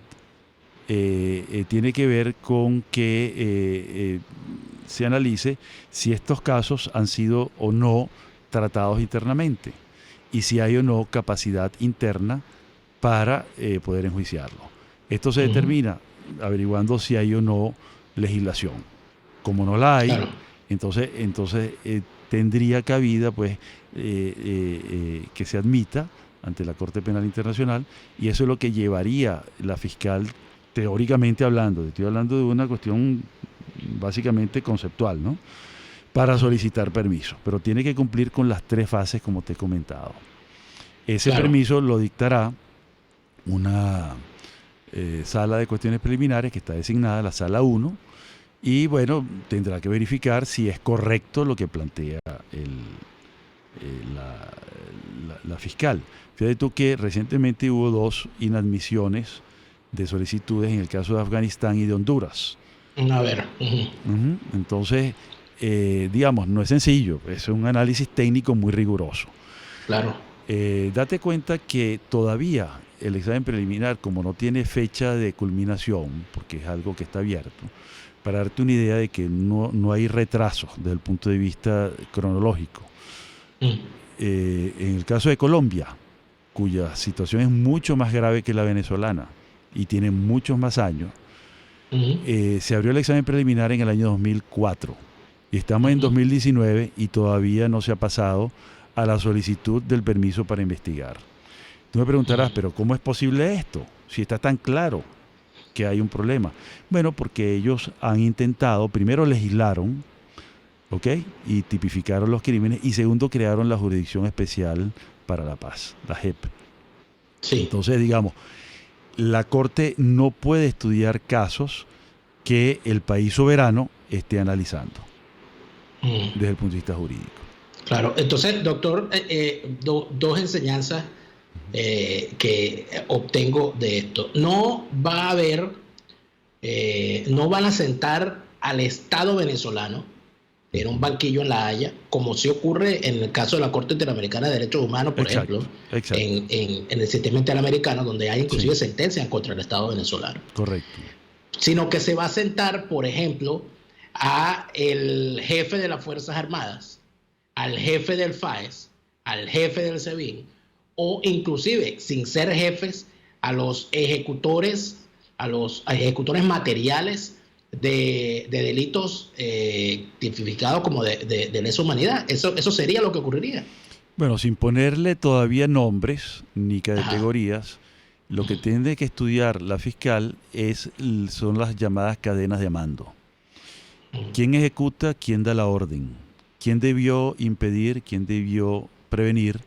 tiene que ver con que se analice si estos casos han sido o no tratados internamente y si hay o no capacidad interna para poder enjuiciarlo. Esto se determina averiguando si hay o no legislación. Como no la hay, claro, entonces tendría cabida pues que se admita ante la Corte Penal Internacional, y eso es lo que llevaría la fiscal, teóricamente hablando, estoy hablando de una cuestión básicamente conceptual, ¿no?, para solicitar permiso, pero tiene que cumplir con las 3 fases como te he comentado. Ese permiso lo dictará una sala de cuestiones preliminares que está designada, la sala 1, y bueno, tendrá que verificar si es correcto lo que plantea la fiscal. Fíjate tú que recientemente hubo 2 inadmisiones de solicitudes en el caso de Afganistán y de Honduras. A ver. Entonces, digamos, no es sencillo, es un análisis técnico muy riguroso. Claro. Date cuenta que todavía el examen preliminar, como no tiene fecha de culminación, porque es algo que está abierto, para darte una idea de que no hay retrasos desde el punto de vista cronológico. En el caso de Colombia, cuya situación es mucho más grave que la venezolana y tiene muchos más años, se abrió el examen preliminar en el año 2004 y estamos en 2019 y todavía no se ha pasado a la solicitud del permiso para investigar. Tú me preguntarás, pero ¿cómo es posible esto? Si está tan claro que hay un problema. Bueno, porque ellos han intentado, primero legislaron, ¿ok?, y tipificaron los crímenes, y segundo crearon la Jurisdicción Especial para la Paz, la JEP. Sí. Entonces, digamos, la Corte no puede estudiar casos que el país soberano esté analizando desde el punto de vista jurídico. Claro, entonces, doctor, 2 enseñanzas que obtengo de esto. No va a haber, no van a sentar al Estado venezolano en un banquillo en La Haya, como sí ocurre en el caso de la Corte Interamericana de Derechos Humanos, por ejemplo, en el sistema interamericano, donde hay inclusive sentencias contra el Estado venezolano. Correcto. Sino que se va a sentar, por ejemplo, a el jefe de las Fuerzas Armadas, al jefe del FAES, al jefe del SEBIN, o inclusive, sin ser jefes, a los ejecutores materiales de delitos tipificados como de lesa humanidad. Eso sería lo que ocurriría. Bueno, sin ponerle todavía nombres ni categorías, lo que tiene que estudiar la fiscal son las llamadas cadenas de mando. ¿Quién ejecuta? ¿Quién da la orden? ¿Quién debió impedir? ¿Quién debió prevenir?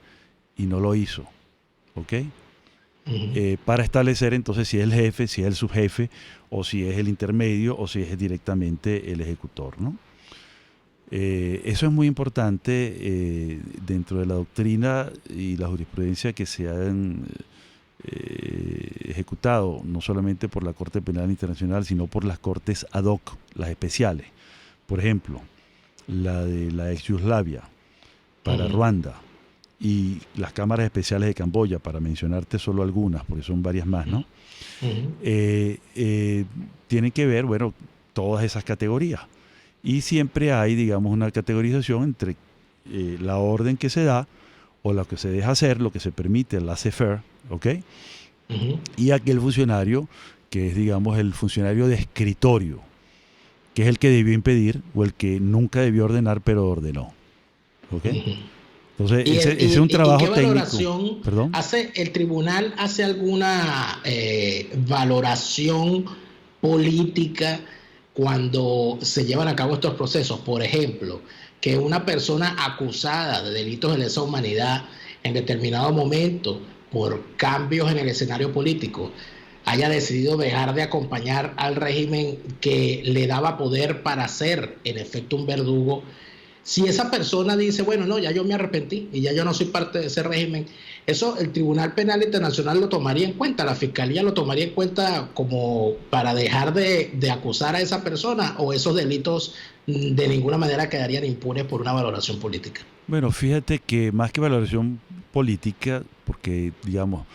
Y no lo hizo. ¿Ok? Para establecer entonces si es el jefe, si es el subjefe, o si es el intermedio, o si es directamente el ejecutor, ¿no? Eso es muy importante dentro de la doctrina y la jurisprudencia que se han ejecutado, no solamente por la Corte Penal Internacional, sino por las cortes ad hoc, las especiales. Por ejemplo, la de la ex Yugoslavia para Ruanda y las cámaras especiales de Camboya, para mencionarte solo algunas, porque son varias más, ¿no? Tienen que ver, bueno, todas esas categorías. Y siempre hay, digamos, una categorización entre la orden que se da o lo que se deja hacer, lo que se permite, el laissez-faire, ¿ok? Y aquel funcionario que es, digamos, el funcionario de escritorio, que es el que debió impedir o el que nunca debió ordenar pero ordenó, ¿ok? Entonces, ese es un trabajo ¿qué técnico. Valoración ¿Perdón? ¿El tribunal hace alguna valoración política cuando se llevan a cabo estos procesos? Por ejemplo, que una persona acusada de delitos de lesa humanidad en determinado momento por cambios en el escenario político haya decidido dejar de acompañar al régimen que le daba poder para ser en efecto un verdugo. Si esa persona dice, bueno, no, ya yo me arrepentí y ya yo no soy parte de ese régimen, eso el Tribunal Penal Internacional lo tomaría en cuenta, la Fiscalía lo tomaría en cuenta como para dejar de acusar a esa persona, o esos delitos de ninguna manera quedarían impunes por una valoración política. Bueno, fíjate que más que valoración política, porque digamos,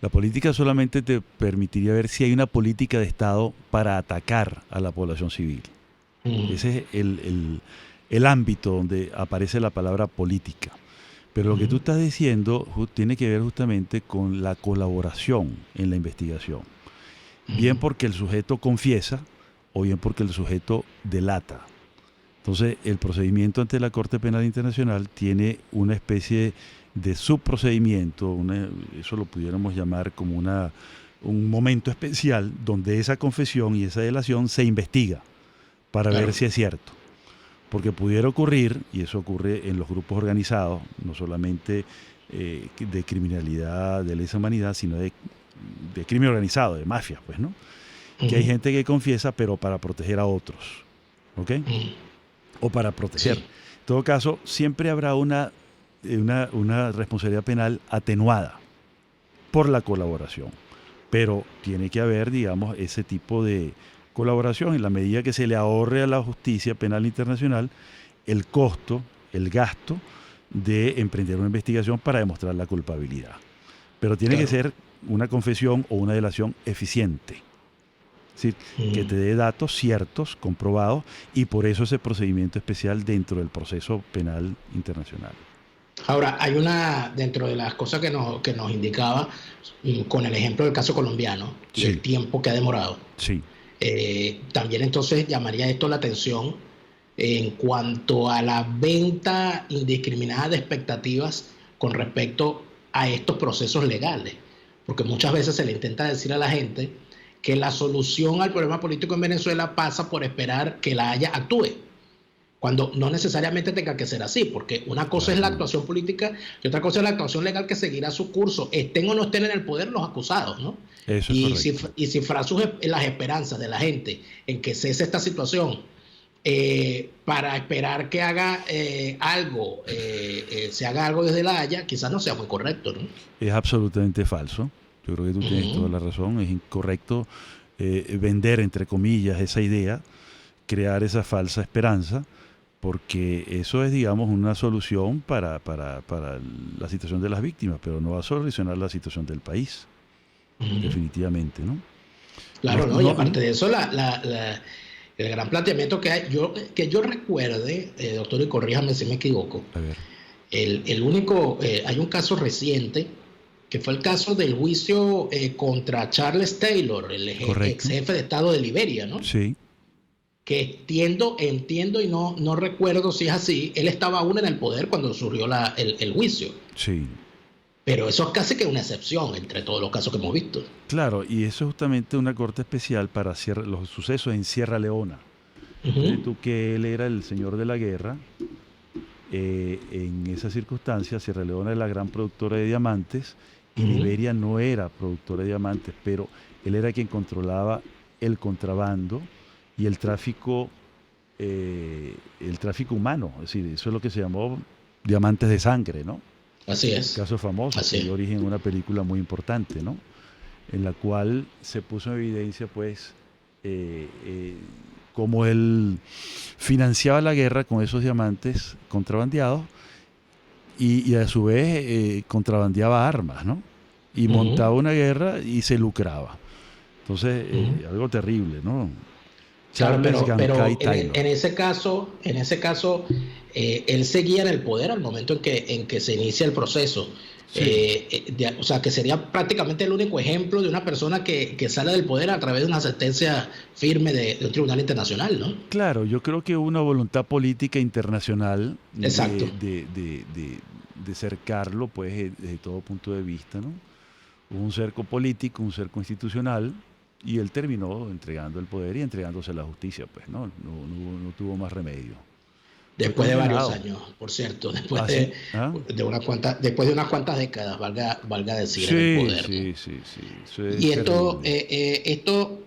la política solamente te permitiría ver si hay una política de Estado para atacar a la población civil. Ese es el ámbito donde aparece la palabra política. Pero lo que tú estás diciendo tiene que ver justamente con la colaboración en la investigación. Bien porque el sujeto confiesa o bien porque el sujeto delata. Entonces, el procedimiento ante la Corte Penal Internacional tiene una especie de subprocedimiento, eso lo pudiéramos llamar como un momento especial donde esa confesión y esa delación se investiga para ver si es cierto. Porque pudiera ocurrir, y eso ocurre en los grupos organizados, no solamente de criminalidad, de lesa humanidad, sino de crimen organizado, de mafias, pues, ¿no? Que hay gente que confiesa, pero para proteger a otros, ¿ok? O para proteger. En todo caso, siempre habrá una responsabilidad penal atenuada por la colaboración, pero tiene que haber, digamos, ese tipo de colaboración en la medida que se le ahorre a la justicia penal internacional el costo, el gasto de emprender una investigación para demostrar la culpabilidad. Pero tiene que ser una confesión o una delación eficiente. Es decir, que te dé datos ciertos, comprobados, y por eso ese procedimiento especial dentro del proceso penal internacional. Ahora, hay dentro de las cosas que nos indicaba, con el ejemplo del caso colombiano, y el tiempo que ha demorado. Sí. También entonces llamaría esto la atención en cuanto a la venta indiscriminada de expectativas con respecto a estos procesos legales, porque muchas veces se le intenta decir a la gente que la solución al problema político en Venezuela pasa por esperar que la Haya actúe, cuando no necesariamente tenga que ser así, porque una cosa es la actuación política y otra cosa es la actuación legal que seguirá su curso, estén o no estén en el poder los acusados, ¿no? Eso es y cifrar las esperanzas de la gente en que cese esta situación para esperar que haga algo, se haga algo desde la Haya, quizás no sea muy correcto, ¿no? Es absolutamente falso. Yo creo que tú tienes toda la razón. Es incorrecto vender, entre comillas, esa idea, crear esa falsa esperanza, porque eso es, digamos, una solución para la situación de las víctimas, pero no va a solucionar la situación del país, definitivamente, ¿no? Claro, no, y aparte de eso, el gran planteamiento que hay, que yo recuerde, doctor, y corríjame si me equivoco, a ver. El único, hay un caso reciente, que fue el caso del juicio contra Charles Taylor, el ex jefe de Estado de Liberia, ¿no? Sí. Que entiendo y no recuerdo si es así, él estaba aún en el poder cuando surgió el juicio. Sí. Pero eso es casi que una excepción entre todos los casos que hemos visto. Claro, y eso es justamente una corte especial para los sucesos en Sierra Leona. Tú que él era el señor de la guerra, en esas circunstancias, Sierra Leona es la gran productora de diamantes y Liberia no era productora de diamantes, pero él era quien controlaba el contrabando y el tráfico el tráfico humano. Es decir, eso es lo que se llamó diamantes de sangre, ¿no? Así es. Caso famoso, que dio origen a una película muy importante, ¿no? En la cual se puso en evidencia, pues, cómo él financiaba la guerra con esos diamantes contrabandeados y a su vez contrabandeaba armas, ¿no? Y montaba una guerra y se lucraba. Entonces, algo terrible, ¿no? Claro, Charles pero Gankay Taylor. en ese caso, él seguía en el poder al momento en que se inicia el proceso. Sí. O sea, que sería prácticamente el único ejemplo de una persona que sale del poder a través de una sentencia firme de un tribunal internacional, ¿no? Claro, yo creo que hubo una voluntad política internacional Exacto. de cercarlo, pues, desde todo punto de vista, ¿no? Hubo un cerco político, un cerco institucional, y él terminó entregando el poder y entregándose a la justicia, pues, ¿no? No tuvo más remedio. Después de varios años, por cierto, después de unas cuantas décadas, valga decir, en el poder. Sí. Y esto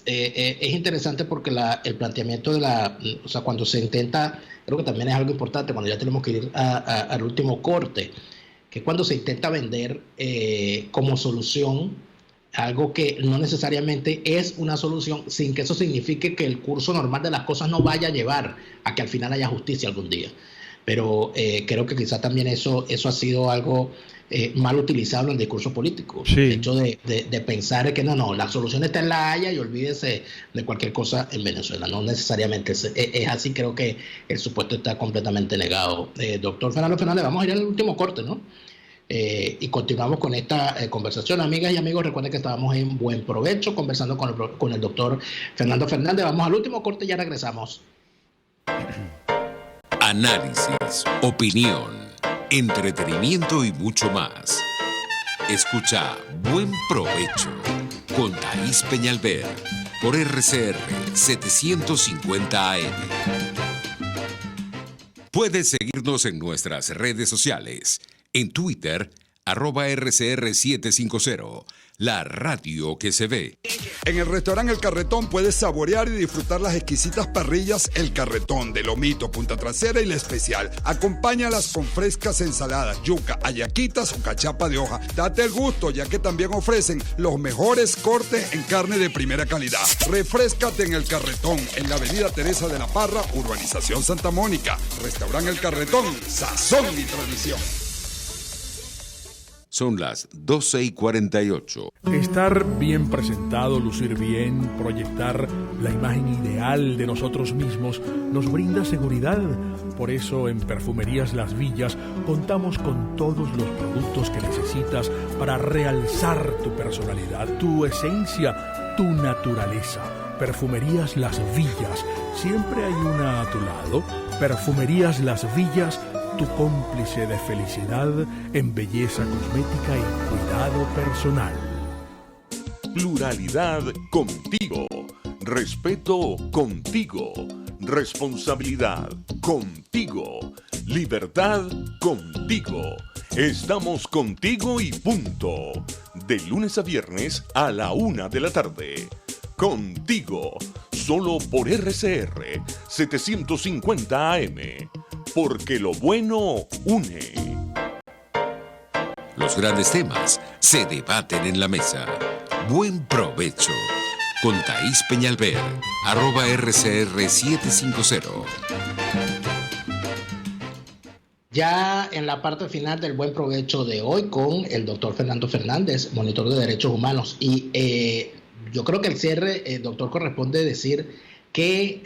es interesante porque el planteamiento o sea, cuando se intenta, creo que también es algo importante, cuando ya tenemos que ir al último corte, que cuando se intenta vender como solución algo que no necesariamente es una solución, sin que eso signifique que el curso normal de las cosas no vaya a llevar a que al final haya justicia algún día. Pero creo que quizás también eso ha sido algo mal utilizado en el discurso político. Sí. El hecho de pensar que no, la solución está en La Haya y olvídese de cualquier cosa en Venezuela. No necesariamente es así, creo que el supuesto está completamente negado. Doctor Fernando Fernández, vamos a ir al último corte, ¿no? Y continuamos con esta conversación. Amigas y amigos, recuerden que estábamos en Buen Provecho conversando con el doctor Fernando Fernández. Vamos al último corte y ya regresamos. Análisis, opinión, entretenimiento y mucho más. Escucha Buen Provecho con Thaís Peñalver por RCR 750 AM. Puedes seguirnos en nuestras redes sociales. En Twitter, @RCR750, la radio que se ve. En el restaurante El Carretón puedes saborear y disfrutar las exquisitas parrillas El Carretón de lomito, punta trasera y la especial. Acompáñalas con frescas ensaladas, yuca, hallaquitas o cachapa de hoja. Date el gusto, ya que también ofrecen los mejores cortes en carne de primera calidad. Refréscate en El Carretón, en la avenida Teresa de la Parra, urbanización Santa Mónica. Restaurante El Carretón, sazón y tradición. Son las 12:48. Estar bien presentado, lucir bien, proyectar la imagen ideal de nosotros mismos nos brinda seguridad. Por eso en Perfumerías Las Villas contamos con todos los productos que necesitas para realzar tu personalidad, tu esencia, tu naturaleza. Perfumerías Las Villas, siempre hay una a tu lado. Perfumerías Las Villas, tu cómplice de felicidad en belleza cosmética y cuidado personal. Pluralidad contigo. Respeto contigo. Responsabilidad contigo. Libertad contigo. Estamos contigo y punto. De lunes a viernes a la 1 de la tarde. Contigo. Solo por RCR 750 AM. Porque lo bueno une. Los grandes temas se debaten en la mesa. Buen provecho. Con Thaís Peñalver, @RCR750. Ya en la parte final del Buen Provecho de hoy con el doctor Fernando Fernández, monitor de derechos humanos. Y yo creo que el cierre, doctor, corresponde decir qué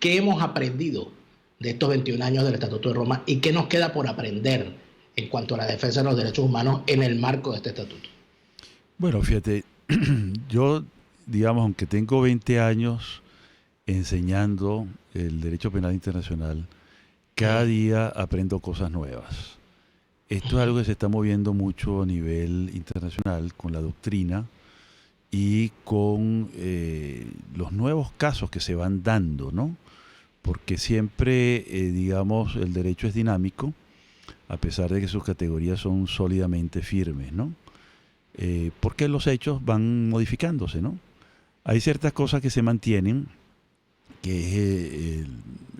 hemos aprendido de estos 21 años del Estatuto de Roma y qué nos queda por aprender en cuanto a la defensa de los derechos humanos en el marco de este estatuto. Bueno, fíjate, yo, digamos, aunque tengo 20 años enseñando el derecho penal internacional, cada día aprendo cosas nuevas. Esto es algo que se está moviendo mucho a nivel internacional con la doctrina y con los nuevos casos que se van dando, ¿no? Porque siempre, digamos, el derecho es dinámico, a pesar de que sus categorías son sólidamente firmes, ¿no? Porque los hechos van modificándose, ¿no? Hay ciertas cosas que se mantienen, que es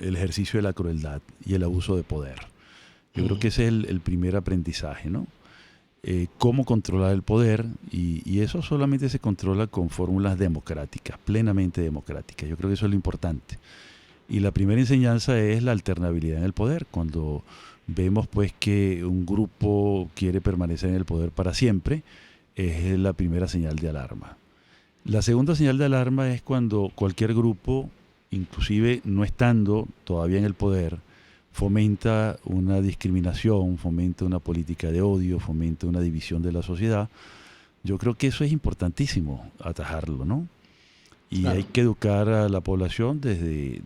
el ejercicio de la crueldad y el abuso de poder. Yo creo que ese es el primer aprendizaje, ¿no? Cómo controlar el poder, y eso solamente se controla con fórmulas democráticas, plenamente democráticas. Yo creo que eso es lo importante. Y la primera enseñanza es la alternabilidad en el poder. Cuando vemos pues que un grupo quiere permanecer en el poder para siempre, es la primera señal de alarma. La segunda señal de alarma es cuando cualquier grupo, inclusive no estando todavía en el poder, fomenta una discriminación, fomenta una política de odio, fomenta una división de la sociedad. Yo creo que eso es importantísimo, atajarlo, ¿no? Y claro, hay que educar a la población desde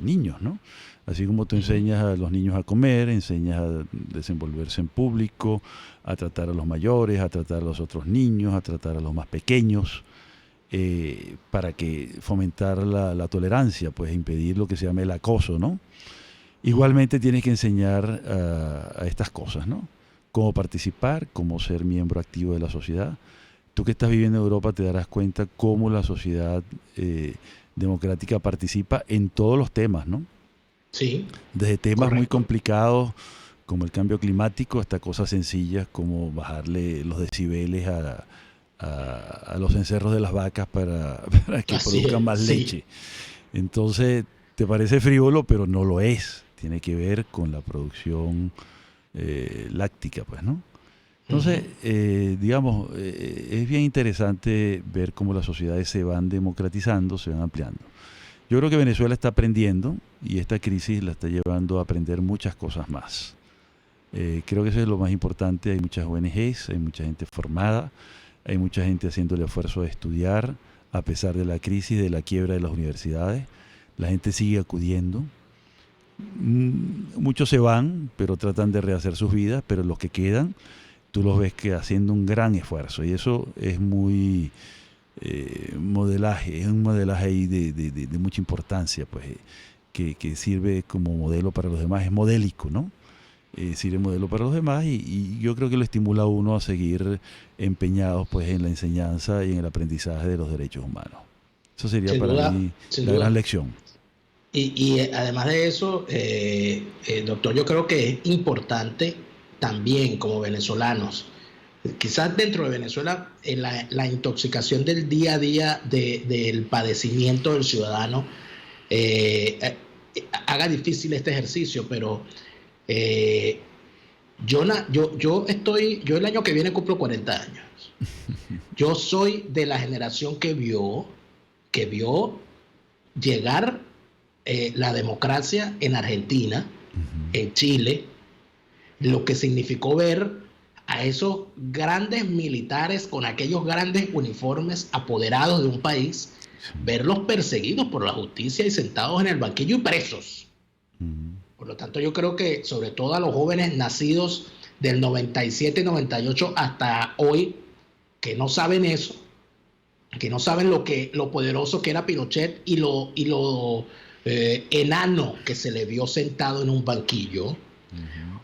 niños, ¿no? Así como tú enseñas a los niños a comer, enseñas a desenvolverse en público, a tratar a los mayores, a tratar a los otros niños, a tratar a los más pequeños, para que fomentar la tolerancia, pues impedir lo que se llama el acoso, ¿no? Igualmente tienes que enseñar a estas cosas, ¿no? Cómo participar, cómo ser miembro activo de la sociedad. Tú que estás viviendo en Europa te darás cuenta cómo la sociedad democrática participa en todos los temas, ¿no? Sí. Desde temas muy complicados como el cambio climático hasta cosas sencillas como bajarle los decibeles a los encerros de las vacas para que produzcan más leche. Entonces, te parece frívolo, pero no lo es. Tiene que ver con la producción láctica, pues, ¿no? Entonces, digamos, es bien interesante ver cómo las sociedades se van democratizando, se van ampliando. Yo creo que Venezuela está aprendiendo y esta crisis la está llevando a aprender muchas cosas más. Creo que eso es lo más importante. Hay muchas ONGs, hay mucha gente formada, hay mucha gente haciendo el esfuerzo de estudiar a pesar de la crisis, de la quiebra de las universidades. La gente sigue acudiendo. Muchos se van, pero tratan de rehacer sus vidas, pero los que quedan, tú los ves que haciendo un gran esfuerzo, y eso es muy modelaje, es un modelaje ahí de mucha importancia, pues, que sirve como modelo para los demás, es modélico, ¿no? Sirve modelo para los demás y yo creo que lo estimula a uno a seguir empeñados pues en la enseñanza y en el aprendizaje de los derechos humanos. Eso sería sin para duda, mí la gran lección. Y además de eso, doctor, yo creo que es importante también como venezolanos, quizás dentro de Venezuela, la intoxicación del día a día del padecimiento del ciudadano haga difícil este ejercicio, pero yo el año que viene cumplo 40 años. Yo soy de la generación que vio llegar la democracia en Argentina, en Chile, lo que significó ver a esos grandes militares con aquellos grandes uniformes apoderados de un país, verlos perseguidos por la justicia y sentados en el banquillo y presos. Por lo tanto, yo creo que sobre todo a los jóvenes nacidos del 97, 98 hasta hoy, que no saben eso, que no saben lo poderoso que era Pinochet y lo enano que se le vio sentado en un banquillo,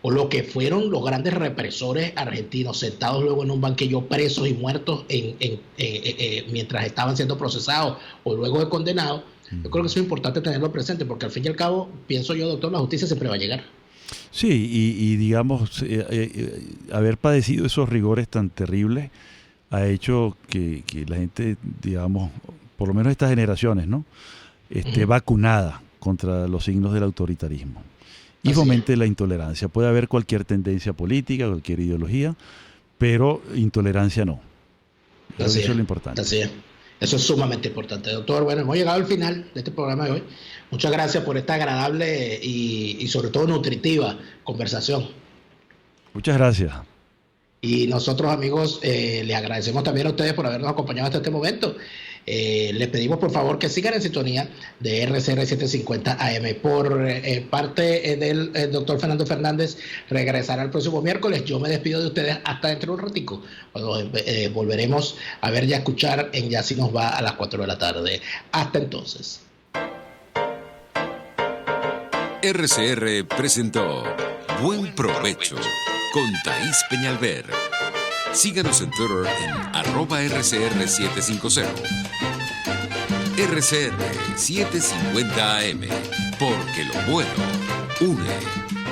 o lo que fueron los grandes represores argentinos sentados luego en un banquillo presos y muertos mientras estaban siendo procesados o luego de condenados. Yo creo que eso es importante tenerlo presente porque al fin y al cabo, pienso yo, doctor, la justicia siempre va a llegar. Sí, y digamos, haber padecido esos rigores tan terribles ha hecho que la gente, digamos, por lo menos estas generaciones, ¿no?, esté vacunada contra los signos del autoritarismo y fomente la intolerancia. Puede haber cualquier tendencia política, cualquier ideología, pero intolerancia no. Eso es lo importante. Así es. Eso es sumamente importante, doctor. Bueno, hemos llegado al final de este programa de hoy. Muchas gracias por esta agradable y sobre todo nutritiva conversación. Muchas gracias. Y nosotros, amigos, les agradecemos también a ustedes por habernos acompañado hasta este momento. Les pedimos por favor que sigan en sintonía de RCR 750 AM. Por parte del doctor Fernando Fernández, regresará el próximo miércoles. Yo me despido de ustedes hasta dentro de un ratico, cuando volveremos a ver y a escuchar en Ya Si Nos Va a las 4 de la tarde. Hasta entonces. RCR presentó Buen Provecho con Thaís Peñalver. Síganos en Twitter en @RCR750. RCR 750 AM, porque lo bueno une.